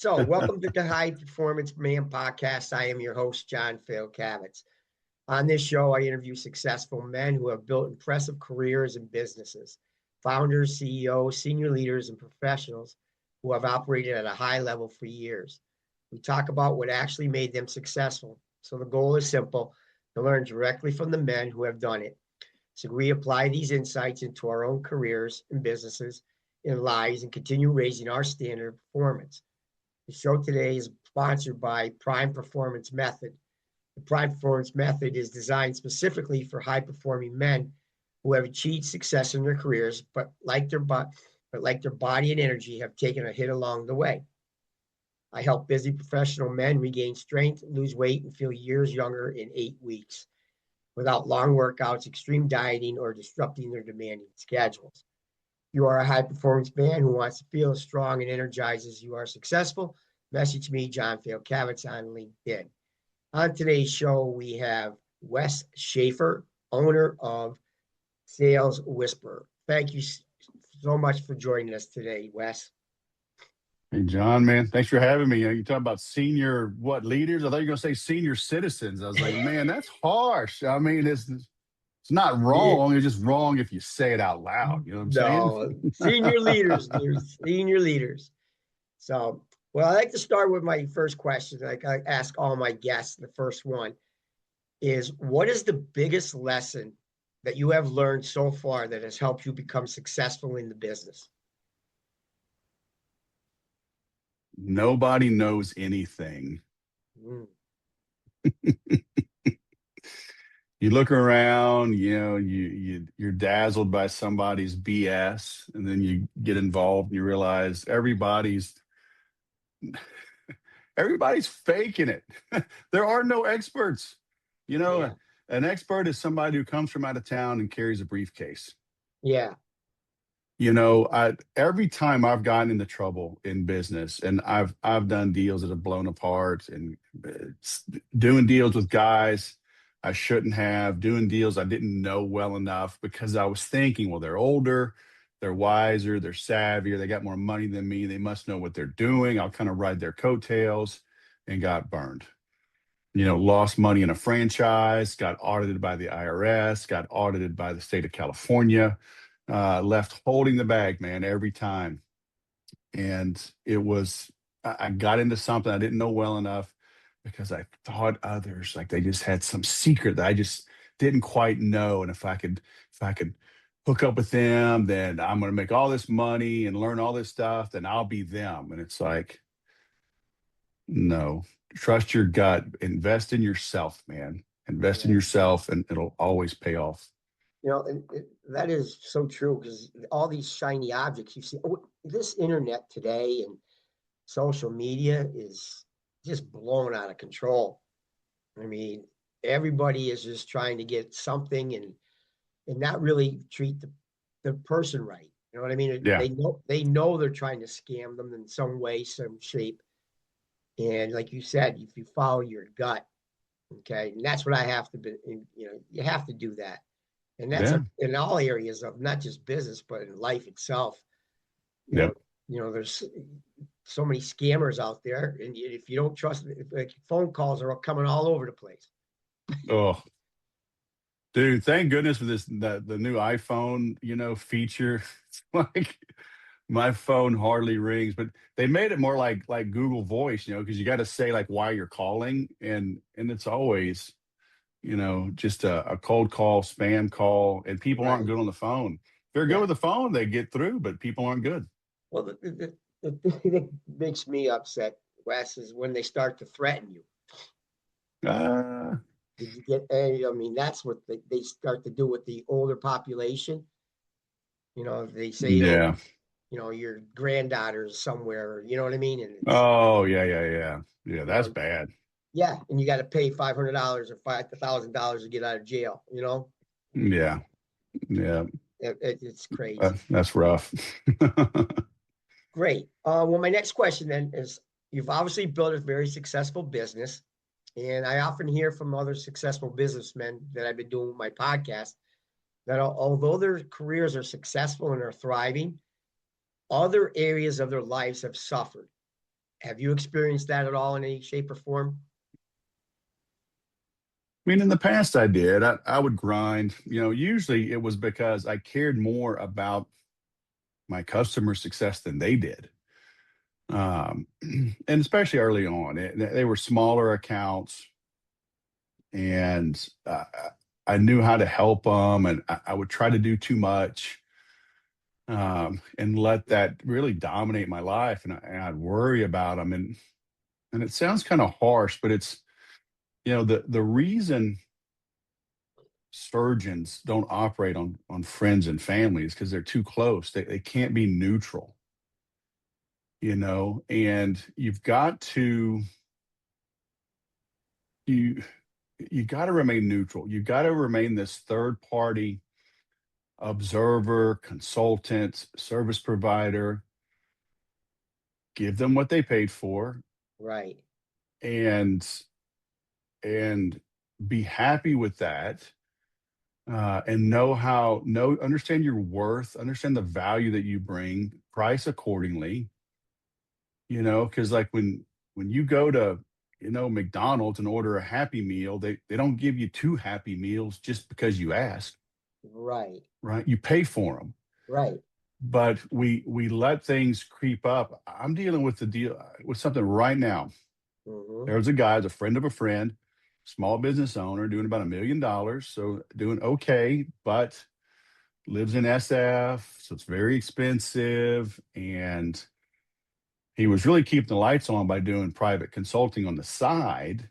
So, welcome to the High Performance Man podcast. I am your host, John Fayocavitz. On this show, I interview successful men who have built impressive careers and businesses, founders, CEOs, senior leaders, and professionals who have operated at a high level for years. We talk about what actually made them successful. So, the goal is simple to learn directly from the men who have done it. So, we apply these insights into our own careers and businesses and lives and continue raising our standard of performance. The show today is sponsored by Prime Performance Method. The Prime Performance Method is designed specifically for high-performing men who have achieved success in their careers, but like their body and energy, have taken a hit along the way. I help busy professional men regain strength, lose weight, and feel years younger in 8 weeks without long workouts, extreme dieting, or disrupting their demanding schedules. You are a high-performance man who wants to feel as strong and energized as you are successful, message me, John Fayocavitz, on LinkedIn. On today's show, we have Wes Schaeffer, owner of Sales Whisperer. Thank you so much for joining us today, Wes. Hey, John, man, thanks for having me. You talk about senior, leaders? I thought you were going to say senior citizens. I was like, man, that's harsh. I mean, it's not wrong. It's just wrong if you say it out loud. You know what I'm saying? No, senior leaders, dude, senior leaders. So, well, I like to start with my first question. Like I ask all my guests, the first one is, what is the biggest lesson that you have learned so far that has helped you become successful in the business? Nobody knows anything. Mm. You look around, you're dazzled by somebody's BS, and then you get involved and you realize everybody's faking it. There are no experts. Yeah. An expert is somebody who comes from out of town and carries a briefcase. Yeah. Every time I've gotten into trouble in business, and I've done deals that have blown apart, and doing deals with guys I shouldn't have, doing deals I didn't know well enough because I was thinking, well, they're older, they're wiser, they're savvier, they got more money than me, they must know what they're doing. I'll kind of ride their coattails, and got burned. Lost money in a franchise, got audited by the IRS, got audited by the state of California, left holding the bag, man, every time. And I got into something I didn't know well enough because I thought others, like, they just had some secret that I just didn't quite know. And if I could hook up with them, then I'm going to make all this money and learn all this stuff, then I'll be them. And it's like, no, trust your gut, invest in yourself, man, invest in yourself, and it'll always pay off. And that is so true, because all these shiny objects you see, this internet today and social media is just blown out of control. I mean, everybody is just trying to get something and not really treat the person right. You know what I mean? Yeah. They know they're trying to scam them in some way, some shape. And like you said, if you follow your gut, okay, and that's what I have to be. You have to do that. And that's Yeah. in all areas of not just business, but in life itself. Yep. There's so many scammers out there, and if you don't trust, like, phone calls are coming all over the place. Oh, dude, thank goodness for the new iPhone, feature. It's like my phone hardly rings, but they made it more like Google Voice, because you got to say like why you're calling, and it's always, just a cold call, spam call, and people aren't good on the phone. If they're good with the phone, they get through, but people aren't good. Well, the thing that makes me upset, Wes, is when they start to threaten you. Did you get? I mean, that's what they start to do with the older population. They say, Yeah. Your granddaughter's somewhere. You know what I mean? And Oh, yeah. That's bad. Yeah, and you got to pay $500 or $5,000 to get out of jail. Yeah. It's crazy. That's rough. Great. Well, my next question then is, you've obviously built a very successful business, and I often hear from other successful businessmen that I've been doing with my podcast that although their careers are successful and are thriving, other areas of their lives have suffered. Have you experienced that at all in any shape or form? I mean, in the past I did. I would grind. Usually it was because I cared more about my customer success than they did. And especially early on, they were smaller accounts, and I knew how to help them, and I would try to do too much, and let that really dominate my life, and I'd worry about them, and it sounds kind of harsh, but it's the reason surgeons don't operate on friends and families because they're too close. They can't be neutral, and you you got to remain neutral. You got to remain this third party observer, consultant, service provider. Give them what they paid for, Right. and and be happy with that, and understand your worth, understand the value that you bring, price accordingly. Because like when you go to McDonald's and order a Happy Meal, they don't give you two Happy Meals just because you ask, Right. right? You pay for them. Right. But we let things creep up. I'm dealing with the deal with something right now. Hmm. There's a guy, a friend of a friend, small business owner, doing about $1 million, so doing okay, but lives in SF, so it's very expensive. And he was really keeping the lights on by doing private consulting on the side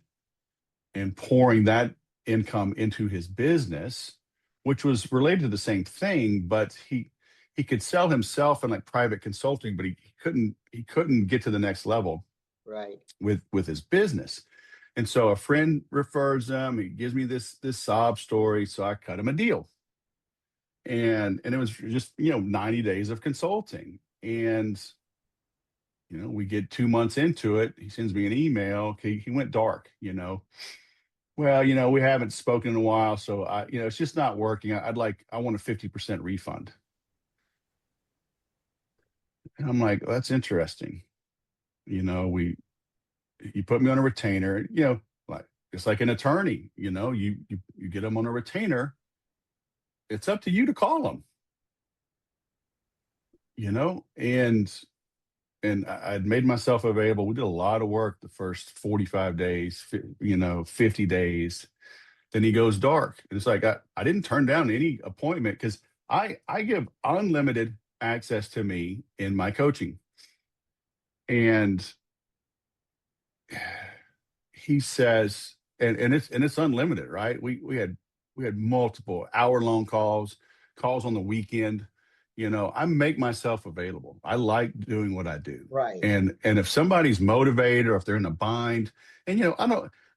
and pouring that income into his business, which was related to the same thing, but he could sell himself in like private consulting, but he couldn't get to the next level Right. with his business. And so a friend refers him. He gives me this sob story, so I cut him a deal, and it was just 90 days of consulting. And we get 2 months into it. He sends me an email. He went dark. Well, we haven't spoken in a while, so it's just not working. I want a 50% refund. And I'm like, well, that's interesting. We you put me on a retainer, like just like an attorney, you get them on a retainer. It's up to you to call them, and I'd made myself available. We did a lot of work the first 45 days, 50 days. Then he goes dark. And it's like, I didn't turn down any appointment because I give unlimited access to me in my coaching. And he says, and it's unlimited, right? We had multiple hour-long calls on the weekend. I make myself available. I like doing what I do. Right. And if somebody's motivated or if they're in a bind, and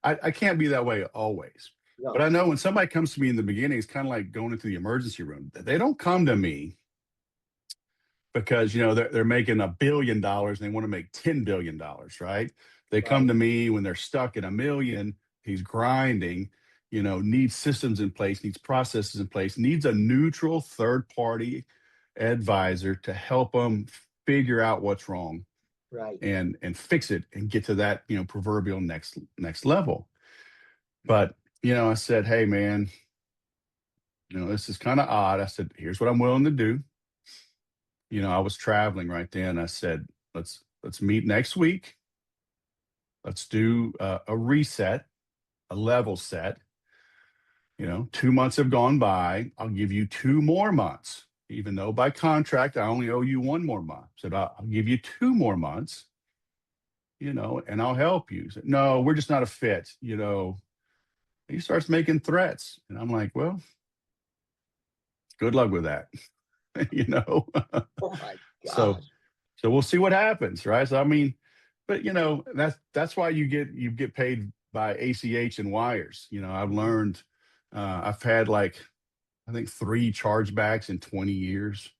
I can't be that way always. But No. I know when somebody comes to me in the beginning, it's kind of like going into the emergency room. They don't come to me because they're making $1 billion and they want to make $10 billion, right? They come Right. to me when they're stuck at 1 million. He's grinding, needs systems in place, needs processes in place, needs a neutral third party advisor to help them figure out what's wrong Right. and fix it and get to that proverbial next level. But I said, hey man, this is kind of odd. I said, here's what I'm willing to do. I was traveling right then. I said, let's meet next week. Let's do a reset, a level set. 2 months have gone by. I'll give you 2 more months, even though by contract I only owe you 1 more month. I said, I'll give you 2 more months, and I'll help you. He said, no, we're just not a fit. He starts making threats, and I'm like, well, good luck with that. you know. Oh my so gosh. so we'll see what happens, right? So I mean, but that's why you get paid by ACH and wires. I've learned. I've had like I think 3 chargebacks in 20 years.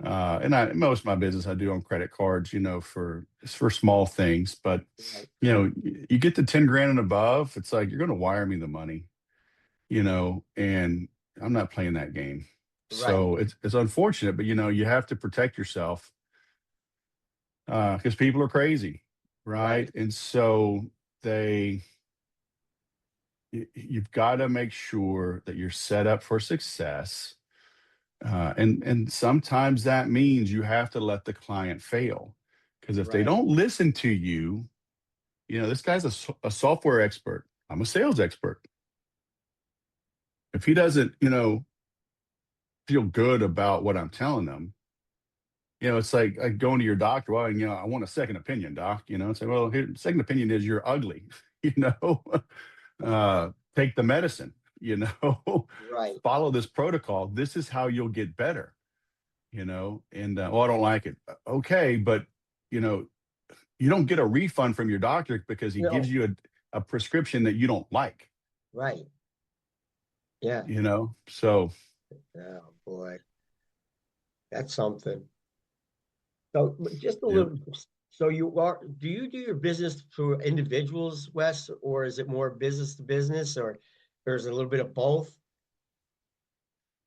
And most of my business I do on credit cards, for small things. But Right. you get to 10 grand and above, it's like you're going to wire me the money, and I'm not playing that game. Right. So it's unfortunate, but you have to protect yourself because people are crazy. right? And so you've got to make sure that you're set up for success. And sometimes that means you have to let the client fail, because if they Right. don't listen to you, this guy's a software expert. I'm a sales expert. If he doesn't, feel good about what I'm telling them, it's like going to your doctor. Well, I want a second opinion, doc. Say, well, here, second opinion is you're ugly. You know, take the medicine. Right. Follow this protocol. This is how you'll get better. And oh, I don't like it. Okay, but you don't get a refund from your doctor because he gives No. you a prescription that you don't like. Right. Yeah. So Oh boy, that's something. So just a yeah, little. So do you do your business for individuals, Wes, or is it more business to business, or there's a little bit of both?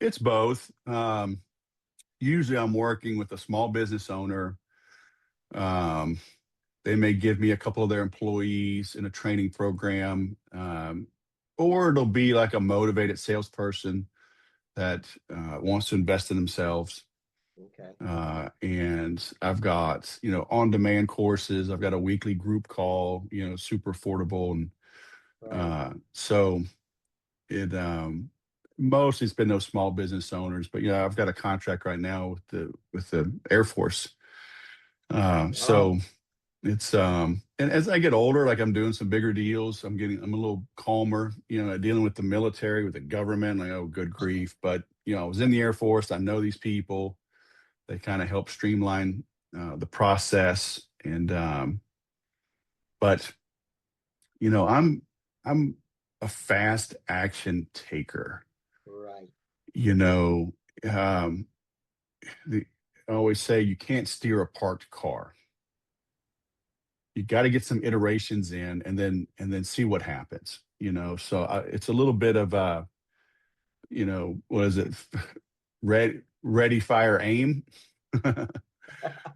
it's both. Usually I'm working with a small business owner. Um, they may give me a couple of their employees in a training program, or it'll be like a motivated salesperson that wants to invest in themselves. Okay. And I've got, on-demand courses. I've got a weekly group call, super affordable. And Right. so mostly it's been those small business owners, but I've got a contract right now with the Air Force. Wow. So it's and as I get older, like I'm doing some bigger deals, I'm a little calmer, dealing with the military, with the government. Like, oh, good grief. But I was in the Air Force. I know these people. They kind of help streamline the process. And but I'm a fast action taker. Right. You know, um, I always say you can't steer a parked car. You got to get some iterations in, and then see what happens. So it's a little bit of what is it? Ready, fire, aim.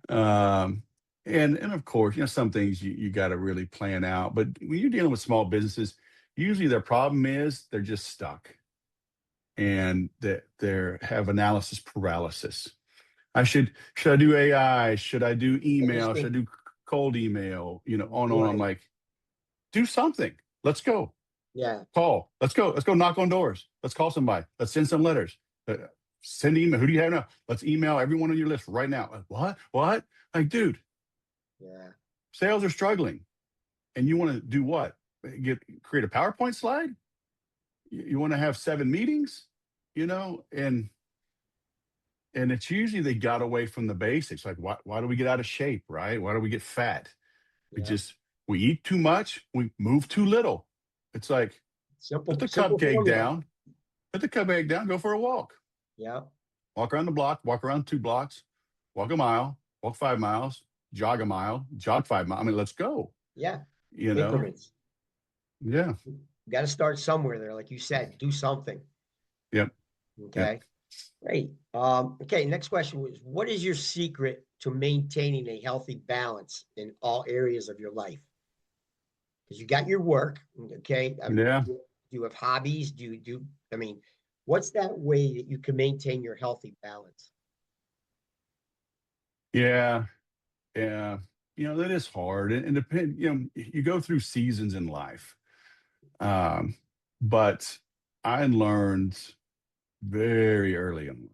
um, and of course, some things you got to really plan out. But when you're dealing with small businesses, usually their problem is they're just stuck, and that they have analysis paralysis. Should I do AI? Should I do email? Should I Interesting. do cold email? On and on. I'm Right. like, do something. Let's go. Yeah. Call. Let's go. Let's go knock on doors. Let's call somebody. Let's send some letters. Uh, Send email. Who do you have now? Let's email everyone on your list right now. Like, what? What? Like, dude, Yeah. sales are struggling, and you want to do what? Create a PowerPoint slide? You want to have 7 meetings? And it's usually they got away from the basics. Like, why do we get out of shape, right? Why do we get fat? We Yeah. just we eat too much, we move too little. It's like, put Simple, the simple cupcake formula. down, go for a walk. Yeah. Walk around the block, walk around 2 blocks, walk a mile, walk 5 miles, jog a mile, jog 5 miles. I mean, let's go. Yeah. You know? Increments. Yeah. You got to start somewhere there, like you said. Do something. Yep. Yep. Okay. Great. Okay. Next question was, what is your secret to maintaining a healthy balance in all areas of your life? Because you got your work. Okay. Yeah. Do you have hobbies? Do you do? I mean, what's that way that you can maintain your healthy balance? Yeah. Yeah. That is hard. And depend, you go through seasons in life. Um, but I learned very early on.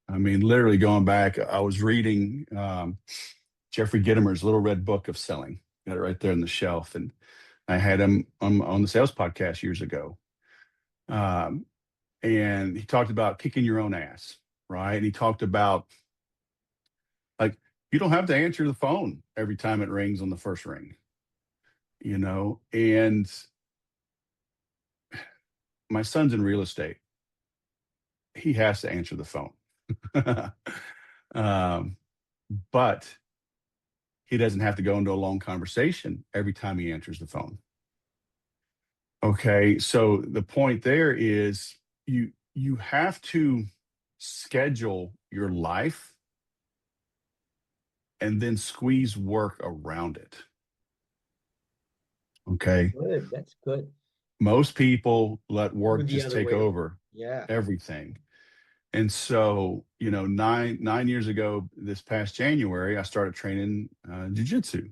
I mean, literally going back, I was reading Jeffrey Gitomer's Little Red Book of Selling. Got it right there on the shelf. And I had him on the sales podcast years ago. Um, and he talked about kicking your own ass, right? And he talked about, like, you don't have to answer the phone every time it rings on the first ring, and my son's in real estate. He has to answer the phone. um, but he doesn't have to go into a long conversation every time he answers the phone. Okay, so the point there is you have to schedule your life and then squeeze work around it. Okay. Good. That's good. Most people let Do work the just other take way around. over Yeah. everything. And so, nine years ago, this past January, I started training jujitsu,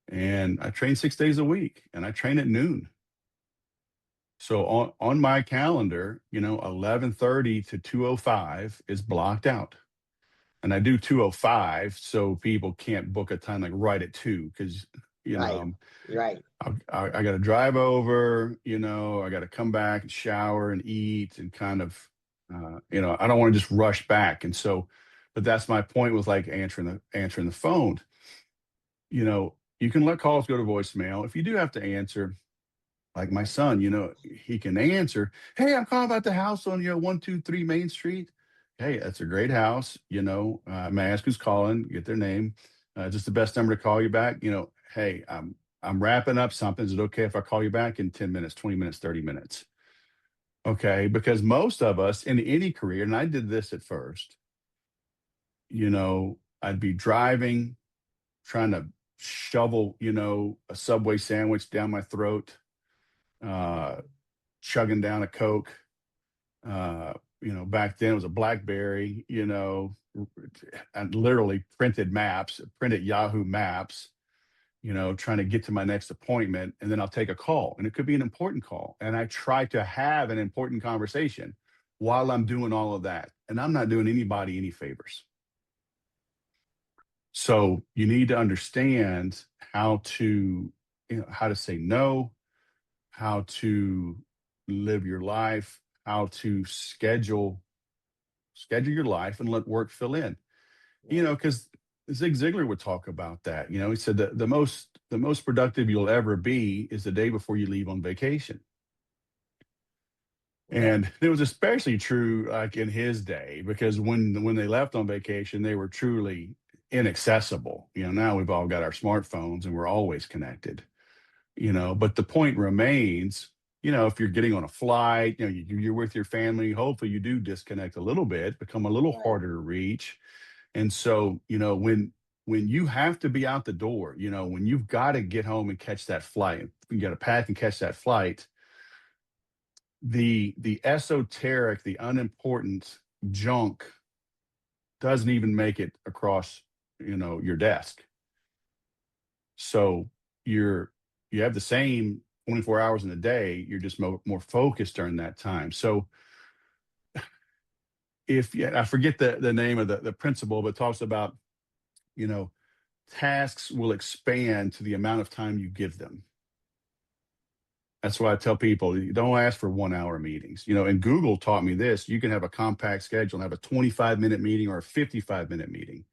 and I train 6 days a week, and I train at noon. So on my calendar, 11:30 to 2:05 is blocked out. And I do 2:05 so people can't book a time like right at 2 because, you Right. know, Right. I got to drive over, I got to come back and shower and eat and kind of, I don't want to just rush back. And so, but that's my point with like answering the phone. You can let calls go to voicemail. If you do have to answer, like my son, he can answer, "Hey, I'm calling about the house on, 123 Main Street." Hey, that's a great house. May I ask who's calling, get their name, just the best number to call you back. Hey, I'm wrapping up something. Is it okay if I call you back in 10 minutes, 20 minutes, 30 minutes? Okay. Because most of us in any career, and I did this at first, I'd be driving, trying to shovel, a Subway sandwich down my throat, uh, chugging down a Coke. Back then it was a BlackBerry, and literally printed Yahoo Maps, trying to get to my next appointment. And then I'll take a call, and it could be an important call. And I try to have an important conversation while I'm doing all of that. And I'm not doing anybody any favors. So you need to understand how to say no, how to live your life, how to schedule your life and let work fill in. Right. Because Zig Ziglar would talk about that. He said that the most productive you'll ever be is the day before you leave on vacation. Yeah. And it was especially true like in his day, because when they left on vacation, they were truly inaccessible. Now we've all got our smartphones and we're always connected. But the point remains, if you're getting on a flight, you're with your family, hopefully you do disconnect a little bit, become a little Right. harder to reach. And so, when you have to be out the door, when you've got to get home and catch that flight, you got to pack and catch that flight, the esoteric, the unimportant junk doesn't even make it across, your desk. So you have the same 24 hours in a day, you're just more focused during that time. So if I forget the name of the principle, but it talks about, you know, tasks will expand to the amount of time you give them. That's why I tell people, you don't ask for 1 hour meetings. And Google taught me this. You can have a compact schedule and have a 25-minute meeting or a 55-minute meeting.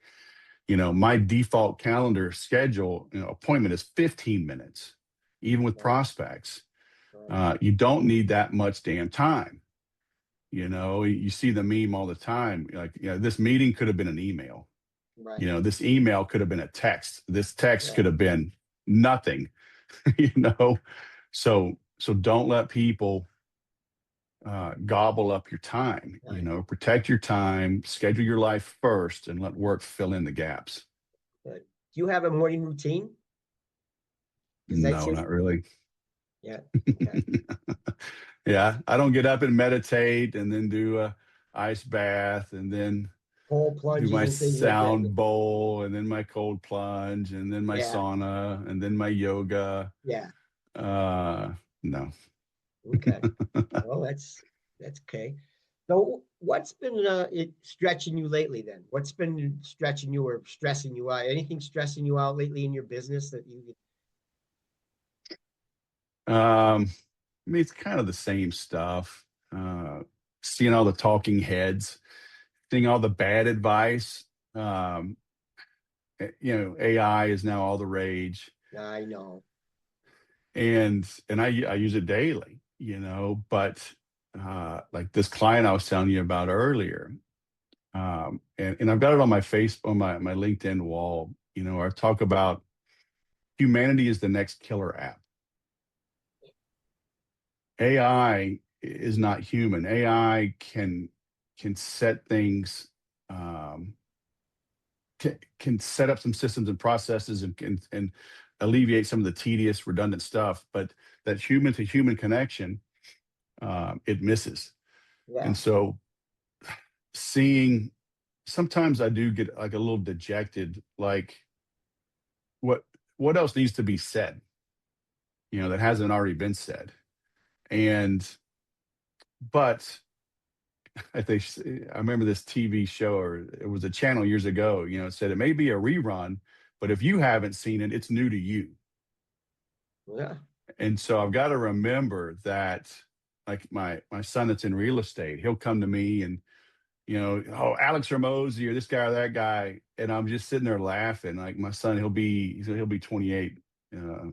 My default calendar schedule, appointment is 15 minutes, even with Right. prospects. Right. You don't need that much damn time. You see the meme all the time. Like, this meeting could have been an email. Right. This email could have been a text. This text could Right. have been nothing, you know? So don't let people gobble up your time, Right. protect your time, schedule your life first, and let work fill in the gaps. Right. Do you have a morning routine? Because that's No, it. not really. Yeah. Okay. Yeah, I don't get up and meditate and then do a ice bath and then Cold do plunges my and things like that. sound bowl and then my cold plunge and then my Yeah. sauna and then my yoga. Yeah. Uh, no. Okay. Well, that's okay. So, what's been stretching you lately? Then, what's been stretching you or stressing you out? Anything stressing you out lately in your business that you? I mean, it's kind of the same stuff. Uh, Seeing all the talking heads, seeing all the bad advice. Um, AI is now all the rage, I know. and I use it daily. But like this client I was telling you about earlier, and I've got it on my my LinkedIn wall. I talk about humanity is the next killer app. AI is not human. AI can set things, can set up some systems and processes and alleviate some of the tedious, redundant stuff, but that human to human connection, it misses. Yeah. And so seeing, sometimes I do get like a little dejected, like what what else needs to be said, that hasn't already been said. And but I remember this TV show, or it was a channel years ago, it said it may be a rerun, but if you haven't seen it, it's new to you. Yeah. And so I've got to remember that, like my son that's in real estate, he'll come to me and, oh, Alex Ramosi or this guy or that guy, and I'm just sitting there laughing. Like my son, he'll be 28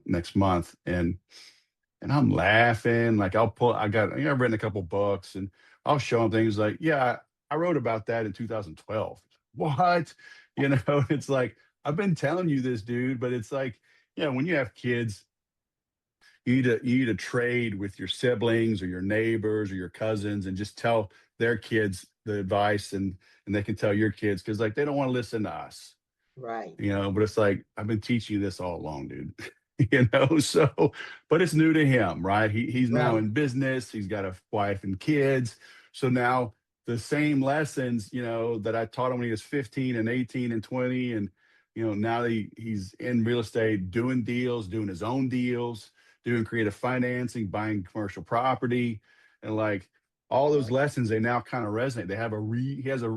next month, and I'm laughing. Like I've written a couple books, and I'll show him things like, yeah, I wrote about that in 2012. What? It's like, I've been telling you this, dude, but it's like, when you have kids, you need to trade with your siblings or your neighbors or your cousins and just tell their kids the advice, and they can tell your kids, because like they don't want to listen to us. Right. But it's like, I've been teaching you this all along, dude. So, but it's new to him, right? He's now Right. in business, he's got a wife and kids. So now the same lessons, that I taught him when he was 15 and 18 and 20. And, now he's in real estate, doing deals, doing his own deals, doing creative financing, buying commercial property. And like all those lessons, they now kind of resonate. They have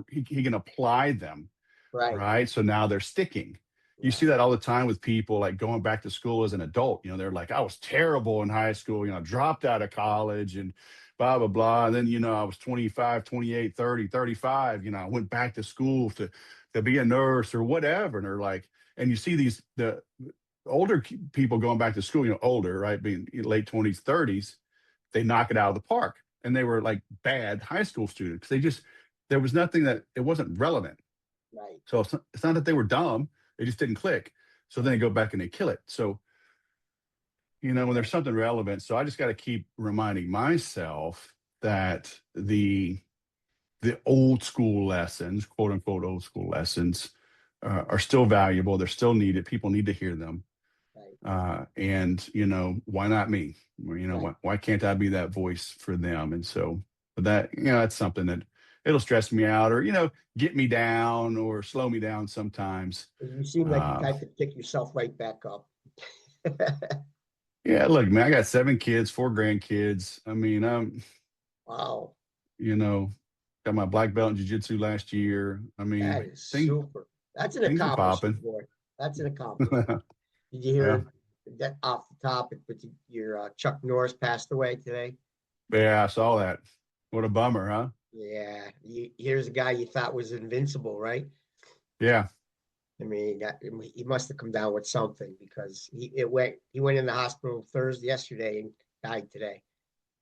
he can apply them. Right. Right. So now they're sticking. You Yeah. see that all the time with people like going back to school as an adult. They're like, I was terrible in high school, dropped out of college and blah, blah, blah. And then, I was 25, 28, 30, 35. I went back to school to be a nurse or whatever. And they're like, and you see the older people going back to school, older, right, being late 20s, 30s, they knock it out of the park. And they were like bad high school students. There was nothing it wasn't relevant. Right. So it's not that they were dumb, they just didn't click. So then they go back and they kill it. So, when there's something relevant, so I just got to keep reminding myself that the old school lessons, quote unquote old school lessons, are still valuable. They're still needed. People need to hear them. Right. And why not me? Right. Why can't I be that voice for them? And so, but that, that's something that it'll stress me out, or get me down or slow me down sometimes. You seem like the type to pick yourself right back up. Yeah, look, man, I got 7 kids, 4 grandkids. I mean, Wow. you know, got my black belt in jiu-jitsu last year. I That mean, is super. That's an things are accomplishment, popping. boy. That's an accomplishment. Did you Yeah. hear that off the topic, but your Chuck Norris passed away today? Yeah, I saw that. What a bummer, huh? Yeah. Here's a guy you thought was invincible, right? Yeah. I mean, he must have come down with something, because he went in the hospital yesterday, and died today.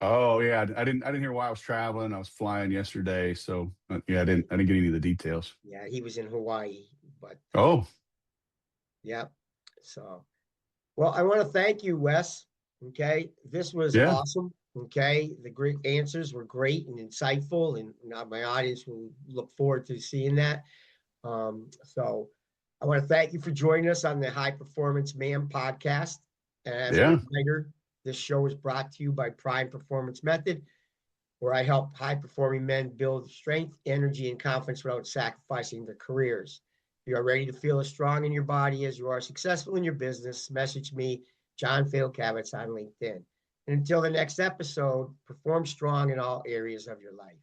Oh, yeah. I didn't hear why I was traveling. I was flying yesterday, so yeah, I didn't get any of the details. Yeah, he was in Hawaii, but Oh, yeah. So, well, I want to thank you, Wes. Okay, this was yeah. awesome. Okay, the great answers were great and insightful, and my audience will look forward to seeing that. So I want to thank you for joining us on the High Performance Man podcast. And as a Yeah. reminder, this show is brought to you by Prime Performance Method, where I help high-performing men build strength, energy, and confidence without sacrificing their careers. If you are ready to feel as strong in your body as you are successful in your business, message me, John Fayocavitz, on LinkedIn. And until the next episode, perform strong in all areas of your life.